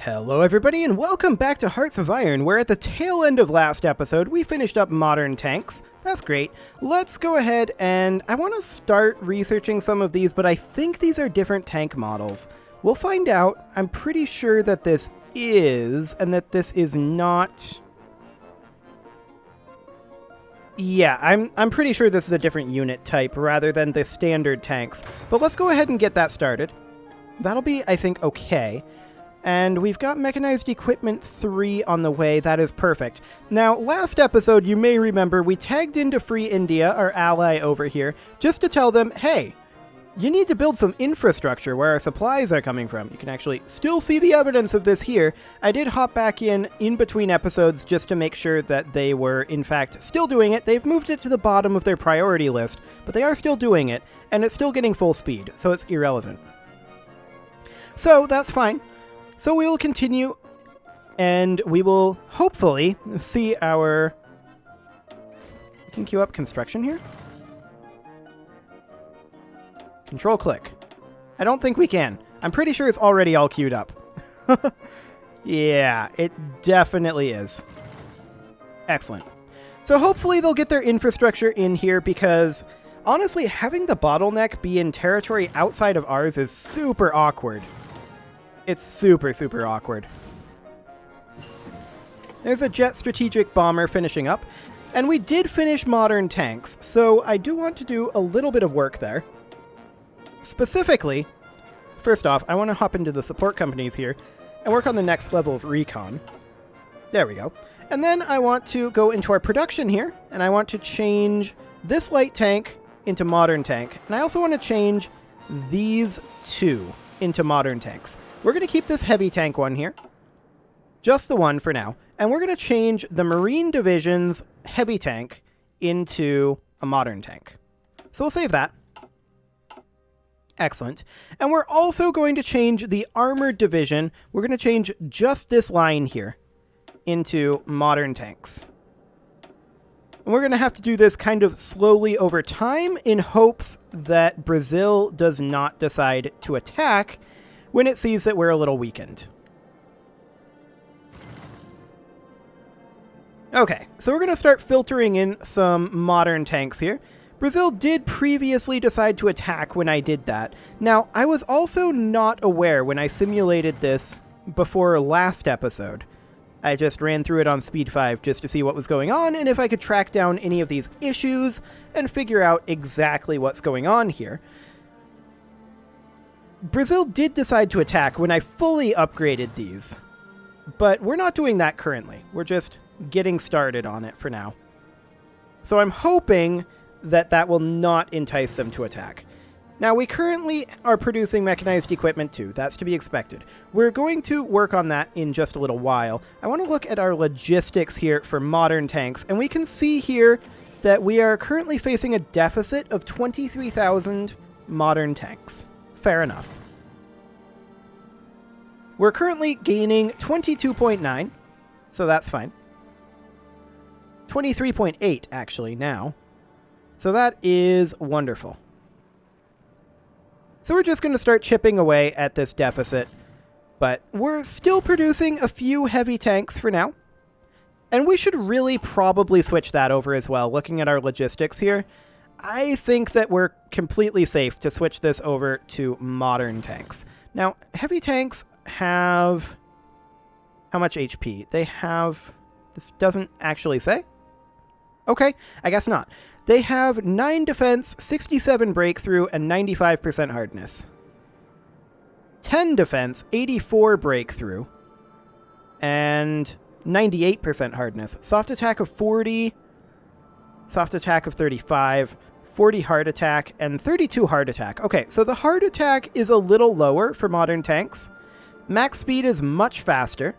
Hello everybody and welcome back to Hearts of Iron, where at the tail end of last episode we finished up modern tanks. That's great. Let's go ahead and I want to start researching some of these, but I think these are different tank models. We'll find out. I'm pretty sure that this is, and that this is not... Yeah, I'm pretty sure this is a different unit type rather than the standard tanks. But let's go ahead and get that started. That'll be, I think, okay. And we've got Mechanized Equipment 3 on the way. That is perfect. Now, last episode, you may remember, we tagged into Free India, our ally over here, just to tell them, hey, you need to build some infrastructure where our supplies are coming from. You can actually still see the evidence of this here. I did hop back in between episodes just to make sure that they were, in fact, still doing it. They've moved it to the bottom of their priority list, but they are still doing it, and it's still getting full speed, so it's irrelevant. So, that's fine. So we will continue, and we will hopefully see our... We can queue up construction here? Control click. I don't think we can. I'm pretty sure it's already all queued up. Yeah, it definitely is. Excellent. So hopefully they'll get their infrastructure in here because, honestly, having the bottleneck be in territory outside of ours is super awkward. It's super, super awkward. There's a jet strategic bomber finishing up, and we did finish modern tanks, so I do want to do a little bit of work there. Specifically, first off, I want to hop into the support companies here and work on the next level of recon. There we go. And then I want to go into our production here, and I want to change this light tank into modern tank, and I also want to change these two into modern tanks. We're going to keep this heavy tank one here. Just the one for now. And we're going to change the Marine Division's heavy tank into a modern tank. So we'll save that. Excellent. And we're also going to change the Armored Division. We're going to change just this line here into modern tanks. And we're going to have to do this kind of slowly over time in hopes that Brazil does not decide to attack when it sees that we're a little weakened. Okay, so we're going to start filtering in some modern tanks here. Brazil did previously decide to attack when I did that. Now, I was also not aware when I simulated this before last episode. I just ran through it on Speed 5 just to see what was going on and if I could track down any of these issues and figure out exactly what's going on here. Brazil did decide to attack when I fully upgraded these, but we're not doing that currently. We're just getting started on it for now. So I'm hoping that that will not entice them to attack. Now, we currently are producing Mechanized Equipment 2. That's to be expected. We're going to work on that in just a little while. I want to look at our logistics here for modern tanks, and we can see here that we are currently facing a deficit of 23,000 modern tanks. Fair enough. We're currently gaining 22.9, so that's fine. 23.8, actually, now. So that is wonderful. So we're just going to start chipping away at this deficit, but we're still producing a few heavy tanks for now. And we should really probably switch that over as well, looking at our logistics here. I think that we're completely safe to switch this over to modern tanks. Now, heavy tanks have... How much HP? They have... This doesn't actually say. Okay, I guess not. They have 9 defense, 67 breakthrough, and 95% hardness. 10 defense, 84 breakthrough, and 98% hardness. Soft attack of 40, soft attack of 35, 40 hard attack, and 32 hard attack. Okay, so the hard attack is a little lower for modern tanks. Max speed is much faster.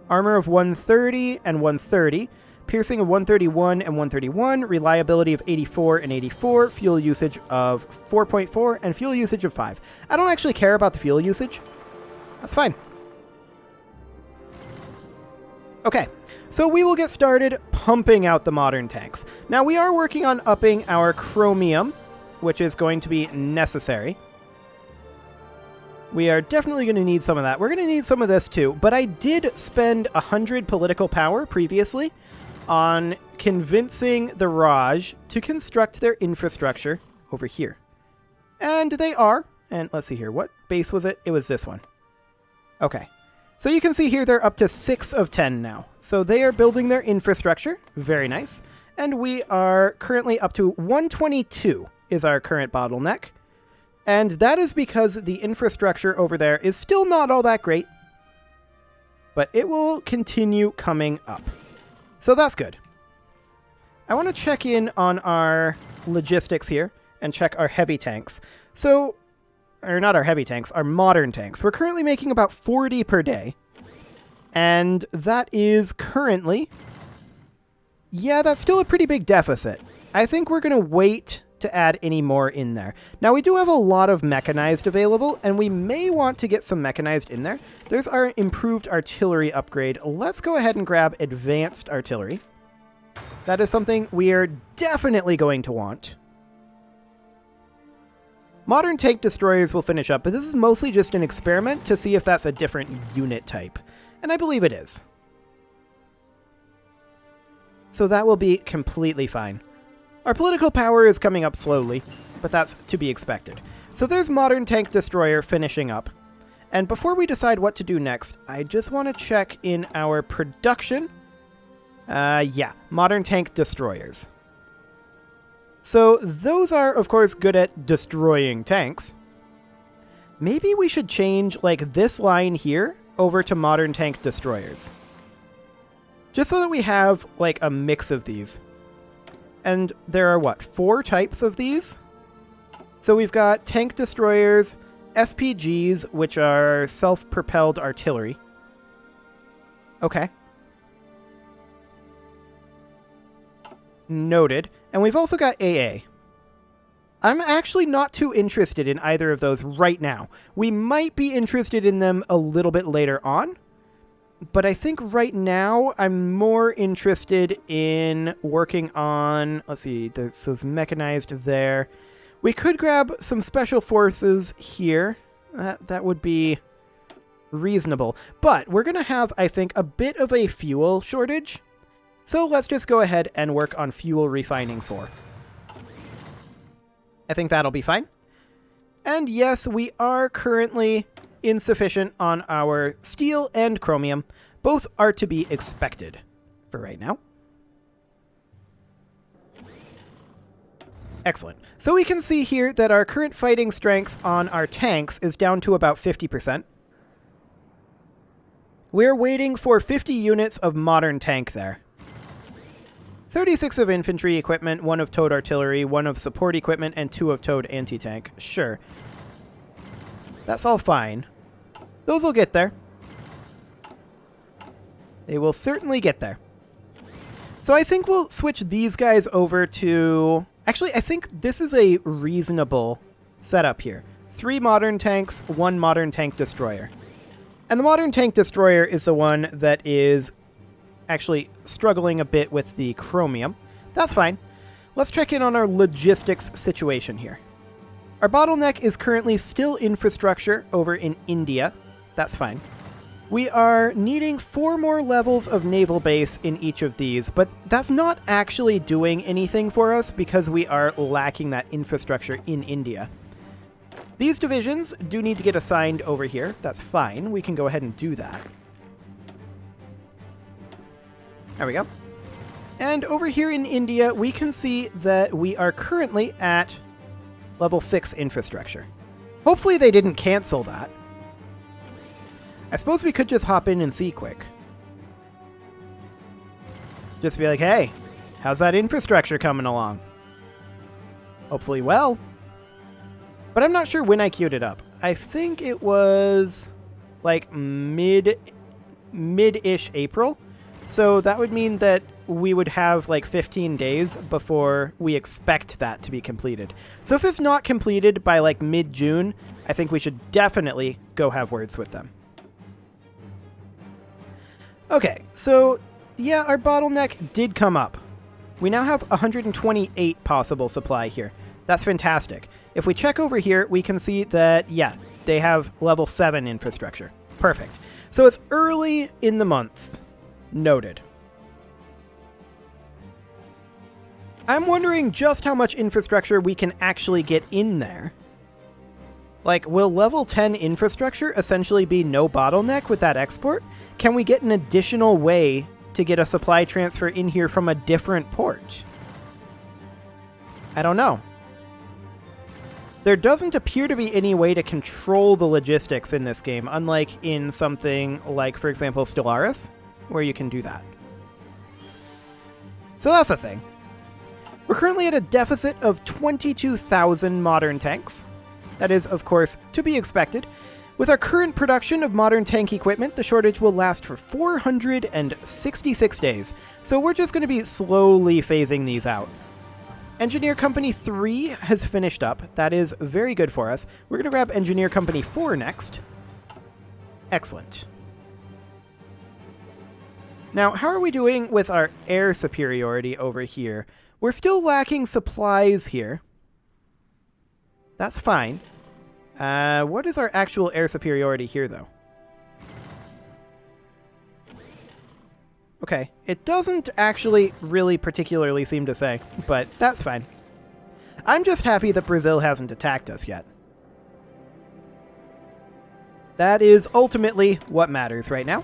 Armor of 130 and 130. Piercing of 131 and 131. Reliability of 84 and 84. Fuel usage of 4.4 and fuel usage of 5. I don't actually care about the fuel usage. That's fine. Okay, so we will get started pumping out the modern tanks. Now, we are working on upping our chromium, which is going to be necessary. We are definitely going to need some of that. We're going to need some of this too, but I did spend 100 political power previously on convincing the Raj to construct their infrastructure over here. And they are. And let's see here. What base was it? It was this one. Okay. So you can see here they're up to 6 of 10 now. So they are building their infrastructure. Very nice. And we are currently up to 122 is our current bottleneck. And that is because the infrastructure over there is still not all that great. But it will continue coming up. So that's good. I want to check in on our logistics here and check our heavy tanks. So, or not our heavy tanks, our modern tanks. We're currently making about 40 per day. And that is currently... yeah, that's still a pretty big deficit. I think we're going to wait to add any more in there. Now, we do have a lot of mechanized available, and we may want to get some mechanized in there. There's our improved artillery upgrade. Let's go ahead and grab advanced artillery. That is something we are definitely going to want. Modern tank destroyers will finish up, but this is mostly just an experiment to see if that's a different unit type. And I believe it is. So that will be completely fine. Our political power is coming up slowly, but that's to be expected. So there's Modern Tank Destroyer finishing up. And before we decide what to do next, I just want to check in our production. Yeah, Modern Tank Destroyers. So those are, of course, good at destroying tanks. Maybe we should change, like, this line here over to Modern Tank Destroyers. Just so that we have, like, a mix of these. And there are, what, 4 types of these? So we've got tank destroyers, SPGs, which are self-propelled artillery. Okay. Noted. And we've also got AA. I'm actually not too interested in either of those right now. We might be interested in them a little bit later on. But I think right now I'm more interested in working on... let's see, there's those mechanized there. We could grab some special forces here. That would be reasonable. But we're going to have, I think, a bit of a fuel shortage. So let's just go ahead and work on fuel refining 4. I think that'll be fine. And yes, we are currently insufficient on our steel and chromium. Both are to be expected for right now. Excellent. So we can see here that our current fighting strength on our tanks is down to about 50%. We're waiting for 50 units of modern tank there. 36 of infantry equipment, 1 of towed artillery, 1 of support equipment, and 2 of towed anti-tank. Sure. That's all fine. Those will get there. They will certainly get there. So I think we'll switch these guys over to... actually, I think this is a reasonable setup here. 3 modern tanks, 1 modern tank destroyer. And the modern tank destroyer is the one that is actually struggling a bit with the chromium. That's fine. Let's check in on our logistics situation here. Our bottleneck is currently still infrastructure over in India. That's fine. We are needing 4 more levels of naval base in each of these, but that's not actually doing anything for us because we are lacking that infrastructure in India. These divisions do need to get assigned over here. That's fine. We can go ahead and do that. There we go. And over here in India, we can see that we are currently at level 6 infrastructure. Hopefully they didn't cancel that. I suppose we could just hop in and see quick. Just be like, hey, how's that infrastructure coming along? Hopefully well. But I'm not sure when I queued it up. I think it was like mid-ish April. So that would mean that we would have like 15 days before we expect that to be completed. So if it's not completed by like mid-June, I think we should definitely go have words with them. Okay, so yeah, our bottleneck did come up. We now have 128 possible supply here. That's fantastic. If we check over here, we can see that, yeah, they have level 7 infrastructure. Perfect. So it's early in the month. Noted. I'm wondering just how much infrastructure we can actually get in there. Like, will level 10 infrastructure essentially be no bottleneck with that export? Can we get an additional way to get a supply transfer in here from a different port? I don't know. There doesn't appear to be any way to control the logistics in this game, unlike in something like, for example, Stellaris, where you can do that. So that's the thing. We're currently at a deficit of 22,000 modern tanks. That is, of course, to be expected. With our current production of modern tank equipment, the shortage will last for 466 days, so we're just going to be slowly phasing these out. Engineer Company 3 has finished up. That is very good for us. We're going to grab Engineer Company 4 next. Excellent. Now, how are we doing with our air superiority over here? We're still lacking supplies here. That's fine. What is our actual air superiority here, though? Okay, it doesn't actually really particularly seem to say, but that's fine. I'm just happy that Brazil hasn't attacked us yet. That is ultimately what matters right now.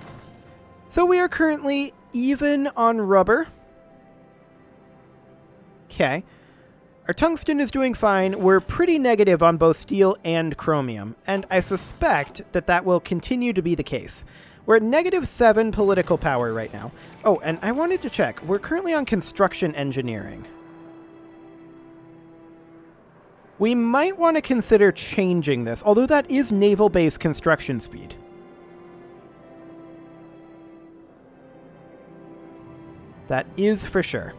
So we are currently even on rubber. Okay. Our tungsten is doing fine. We're pretty negative on both steel and chromium, and I suspect that that will continue to be the case. We're at -7 political power right now. Oh, and I wanted to check. We're currently on construction engineering. We might want to consider changing this, although that is naval base construction speed. That is for sure.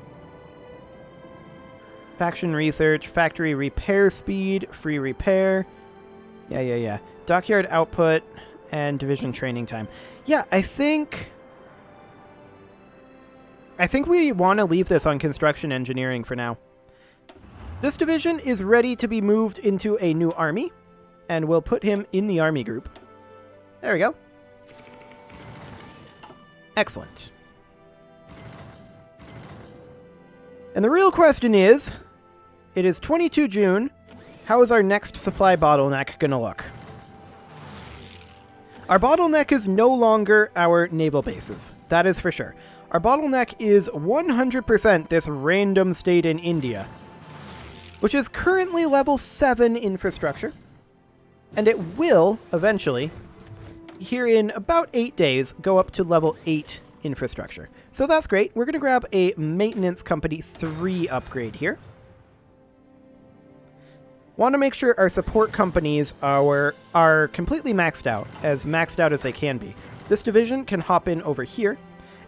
Faction research, factory repair speed, free repair. Yeah. Dockyard output, and division training time. Yeah, I think we want to leave this on construction engineering for now. This division is ready to be moved into a new army, and we'll put him in the army group. There we go. Excellent. And the real question is, it is 22 June. How is our next supply bottleneck going to look? Our bottleneck is no longer our naval bases. That is for sure. Our bottleneck is 100% this random state in India, which is currently level 7 infrastructure. And it will, eventually, here in about 8 days, go up to level 8 infrastructure. So that's great. We're going to grab a Maintenance Company 3 upgrade here. Want to make sure our support companies are completely maxed out as they can be. This division can hop in over here.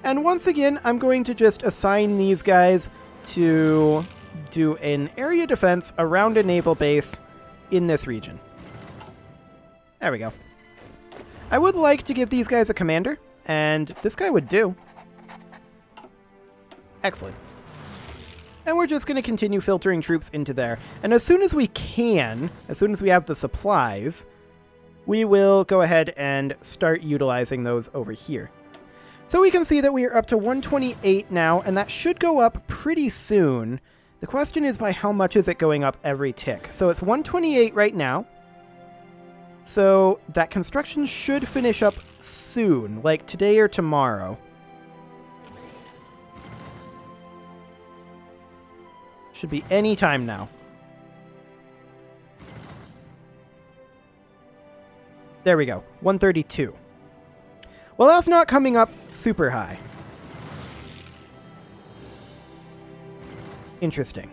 And once again, I'm going to just assign these guys to do an area defense around a naval base in this region. There we go. I would like to give these guys a commander, and this guy would do. Excellent. And we're just going to continue filtering troops into there. And as soon as we can, as soon as we have the supplies, we will go ahead and start utilizing those over here. So we can see that we are up to 128 now, and that should go up pretty soon. The question is, by how much is it going up every tick? So it's 128 right now. So that construction should finish up soon, like today or tomorrow. Should be any time now. There we go. 132. Well, that's not coming up super high. Interesting.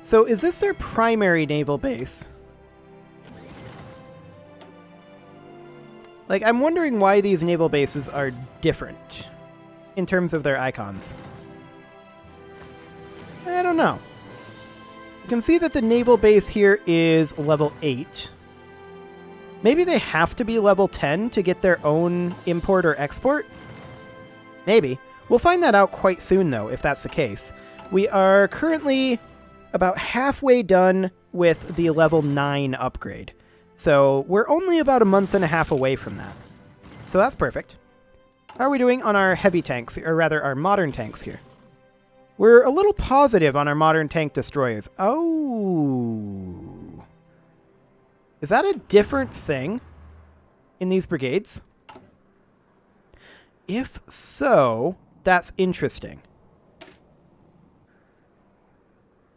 So is this their primary naval base? Like, I'm wondering why these naval bases are different in terms of their icons. I don't know. You can see that the naval base here is level 8. Maybe they have to be level 10 to get their own import or export? Maybe. We'll find that out quite soon, though, if that's the case. We are currently about halfway done with the level 9 upgrade. So we're only about a month and a half away from that. So that's perfect. How are we doing on our heavy tanks, or rather our modern tanks here? We're a little positive on our modern tank destroyers. Oh. Is that a different thing in these brigades? If so, that's interesting.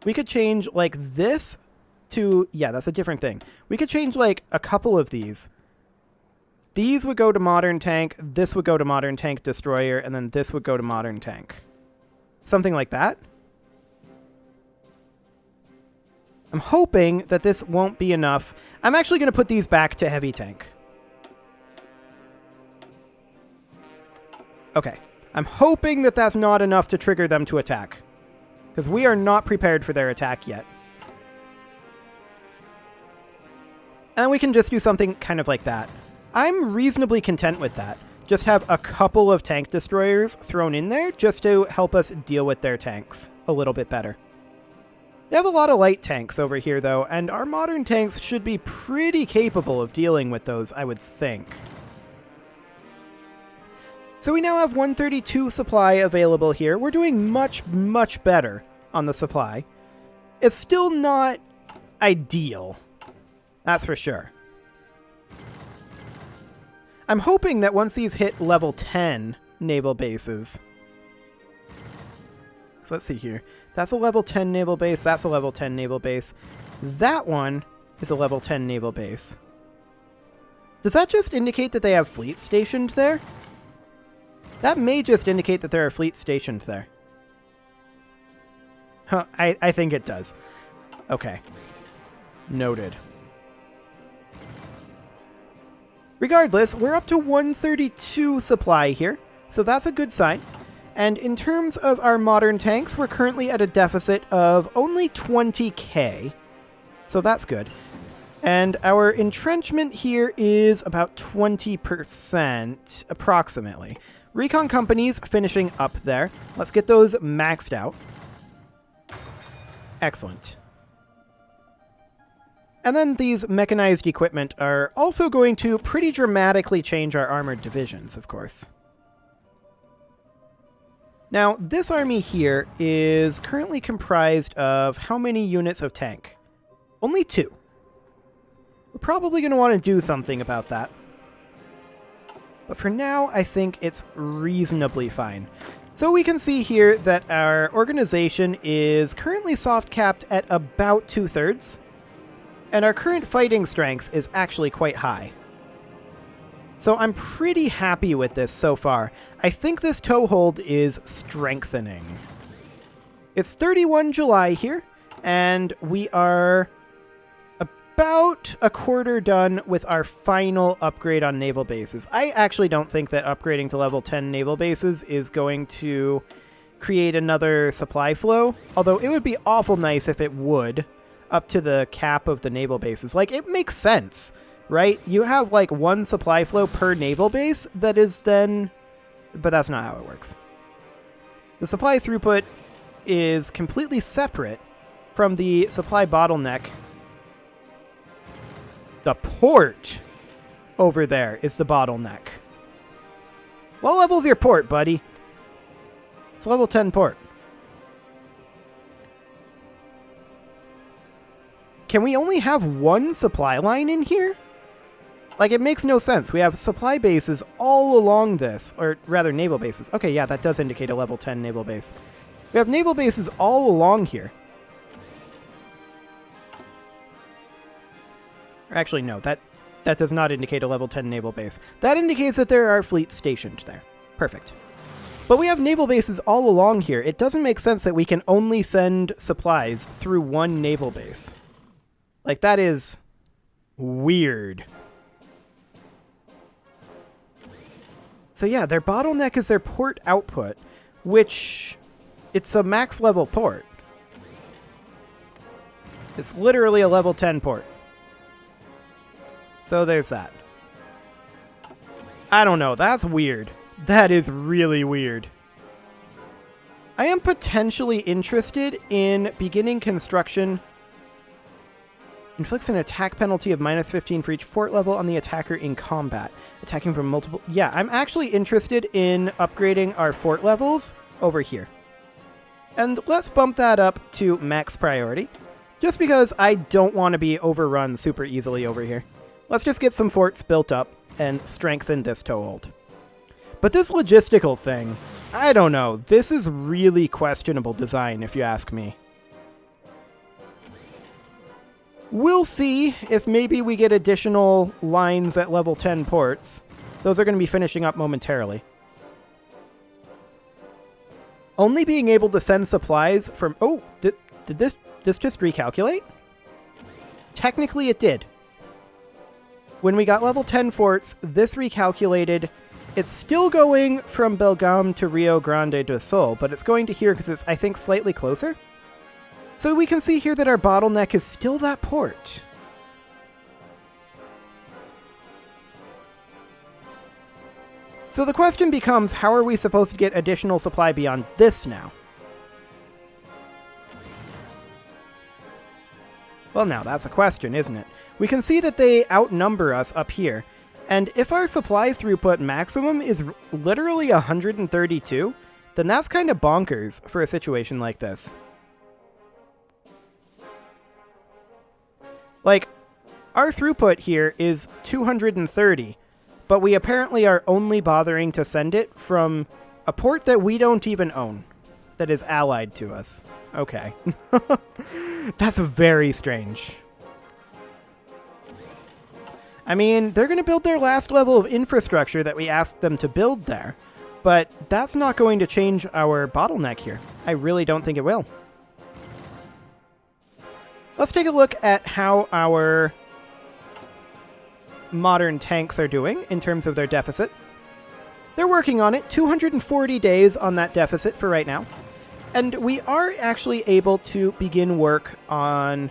We could change like this to, yeah, that's a different thing. We could change like a couple of these. These would go to modern tank, this would go to modern tank destroyer, and then this would go to modern tank. Something like that. I'm hoping that this won't be enough. I'm actually going to put these back to heavy tank. Okay. I'm hoping that that's not enough to trigger them to attack. Because we are not prepared for their attack yet. And we can just do something kind of like that. I'm reasonably content with that. Just have a couple of tank destroyers thrown in there just to help us deal with their tanks a little bit better. They have a lot of light tanks over here, though, and our modern tanks should be pretty capable of dealing with those, I would think. So we now have 132 supply available here. We're doing much, much better on the supply. It's still not ideal. That's for sure. I'm hoping that once these hit level 10 naval bases... So let's see here. That's a level 10 naval base. That's a level 10 naval base. That one is a level 10 naval base. Does that just indicate that they have fleets stationed there? That may just indicate that there are fleets stationed there. Huh, I think it does. Okay. Noted. Regardless, we're up to 132 supply here, so that's a good sign. And in terms of our modern tanks, we're currently at a deficit of only 20k, so that's good. And our entrenchment here is about 20%, approximately. Recon companies finishing up there. Let's get those maxed out. Excellent. And then these mechanized equipment are also going to pretty dramatically change our armored divisions, of course. Now, this army here is currently comprised of how many units of tank? Only 2. We're probably going to want to do something about that. But for now, I think it's reasonably fine. So we can see here that our organization is currently soft-capped at about 2/3. And our current fighting strength is actually quite high. So I'm pretty happy with this so far. I think this toehold is strengthening. It's 31 July here, and we are about a quarter done with our final upgrade on naval bases. I actually don't think that upgrading to level 10 naval bases is going to create another supply flow, although it would be awful nice if it would, up to the cap of the naval bases. Like, it makes sense, right? You have, like, one supply flow per naval base that is then... But that's not how it works. The supply throughput is completely separate from the supply bottleneck. The port over there is the bottleneck. What level's your port, buddy? It's level 10 port. Can we only have one supply line in here? Like, it makes no sense. We have supply bases all along this, or rather naval bases. Okay, yeah, that does indicate a level 10 naval base. We have naval bases all along here. Actually, no, that does not indicate a level 10 naval base. That indicates that there are fleets stationed there. Perfect. But we have naval bases all along here. It doesn't make sense that we can only send supplies through one naval base. Like, that is weird. So yeah, their bottleneck is their port output, which it's a max level port. It's literally a level 10 port. So there's that. I don't know, that's weird. That is really weird. I am potentially interested in beginning construction Inflicts an attack penalty of -15 for each fort level on the attacker in combat. Attacking from multiple... Yeah, I'm actually interested in upgrading our fort levels over here. And let's bump that up to max priority. Just because I don't want to be overrun super easily over here. Let's just get some forts built up and strengthen this toehold. But this logistical thing, I don't know. This is really questionable design, if you ask me. We'll see if maybe we get additional lines at level 10 ports. Those are going to be finishing up momentarily. Only being able to send supplies from... Oh, did this just recalculate? Technically it did. When we got level 10 forts, this recalculated. It's still going from Belgaum to Rio Grande do Sul, but it's going to here because it's, I think, slightly closer. So we can see here that our bottleneck is still that port. So the question becomes, how are we supposed to get additional supply beyond this now? Well, now that's a question, isn't it? We can see that they outnumber us up here. And if our supply throughput maximum is literally 132, then that's kind of bonkers for a situation like this. Like, our throughput here is 230, but we apparently are only bothering to send it from a port that we don't even own, that is allied to us. Okay. That's very strange. I mean, they're going to build their last level of infrastructure that we asked them to build there, but that's not going to change our bottleneck here. I really don't think it will. Let's take a look at how our modern tanks are doing in terms of their deficit. They're working on it, 240 days on that deficit for right now. And we are actually able to begin work on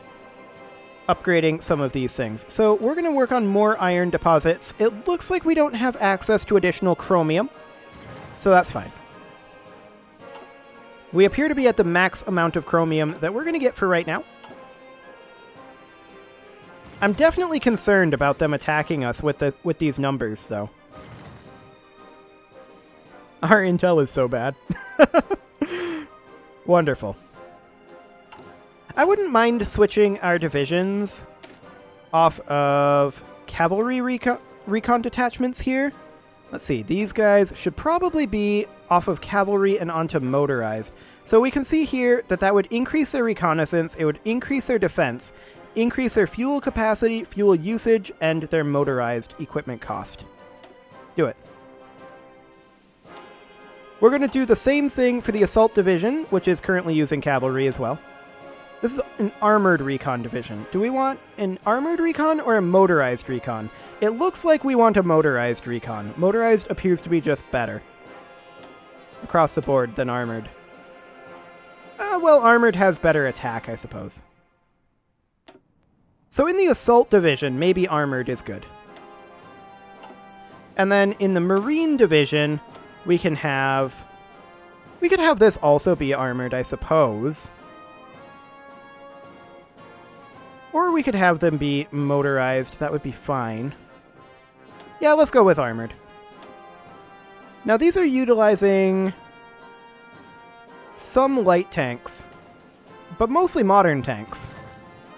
upgrading some of these things. So we're going to work on more iron deposits. It looks like we don't have access to additional chromium, so that's fine. We appear to be at the max amount of chromium that we're going to get for right now. I'm definitely concerned about them attacking us with these numbers, though. Our intel is so bad. Wonderful. I wouldn't mind switching our divisions off of cavalry recon detachments here. Let's see, these guys should probably be off of cavalry and onto motorized. So we can see here that that would increase their reconnaissance, it would increase their defense, increase their fuel capacity, fuel usage, and their motorized equipment cost. Do it. We're going to do the same thing for the Assault Division, which is currently using cavalry as well. This is an armored recon division. Do we want an armored recon or a motorized recon? It looks like we want a motorized recon. Motorized appears to be just better across the board than armored. Well, armored has better attack, I suppose. So in the Assault Division, maybe armored is good. And then in the Marine Division, we could have this also be armored, I suppose. Or we could have them be motorized. That would be fine. Yeah, let's go with armored. Now these are utilizing some light tanks, but mostly modern tanks.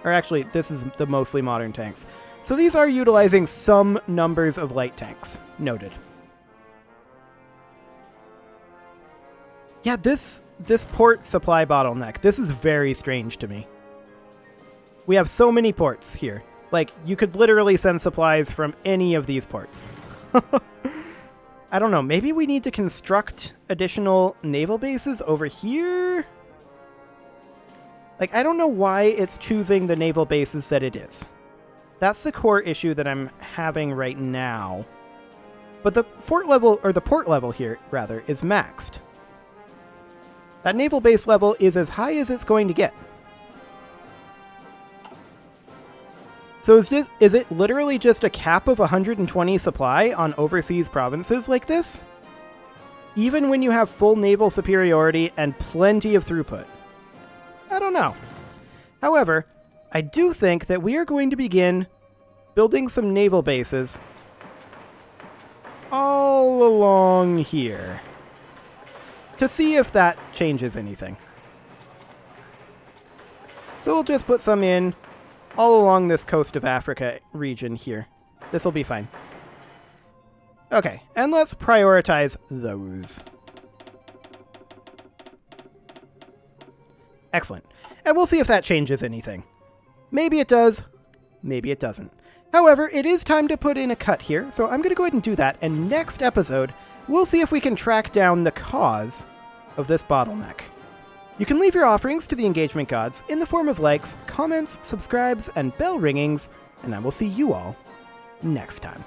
Or actually, this is the mostly modern tanks. So these are utilizing some numbers of light tanks. Noted. Yeah, this port supply bottleneck, this is very strange to me. We have so many ports here. Like, you could literally send supplies from any of these ports. I don't know, maybe we need to construct additional naval bases over here? Like, I don't know why it's choosing the naval bases that it is. That's the core issue that I'm having right now. But the fort level, or the port level here, rather, is maxed. That naval base level is as high as it's going to get. So is it literally just a cap of 120 supply on overseas provinces like this? Even when you have full naval superiority and plenty of throughput? I don't know. However, I do think that we are going to begin building some naval bases all along here to see if that changes anything. So we'll just put some in all along this coast of Africa region here. This will be fine. Okay, and let's prioritize those. Excellent. And we'll see if that changes anything. Maybe it does, maybe it doesn't. However, it is time to put in a cut here, so I'm going to go ahead and do that, and next episode, we'll see if we can track down the cause of this bottleneck. You can leave your offerings to the engagement gods in the form of likes, comments, subscribes, and bell ringings, and I will see you all next time.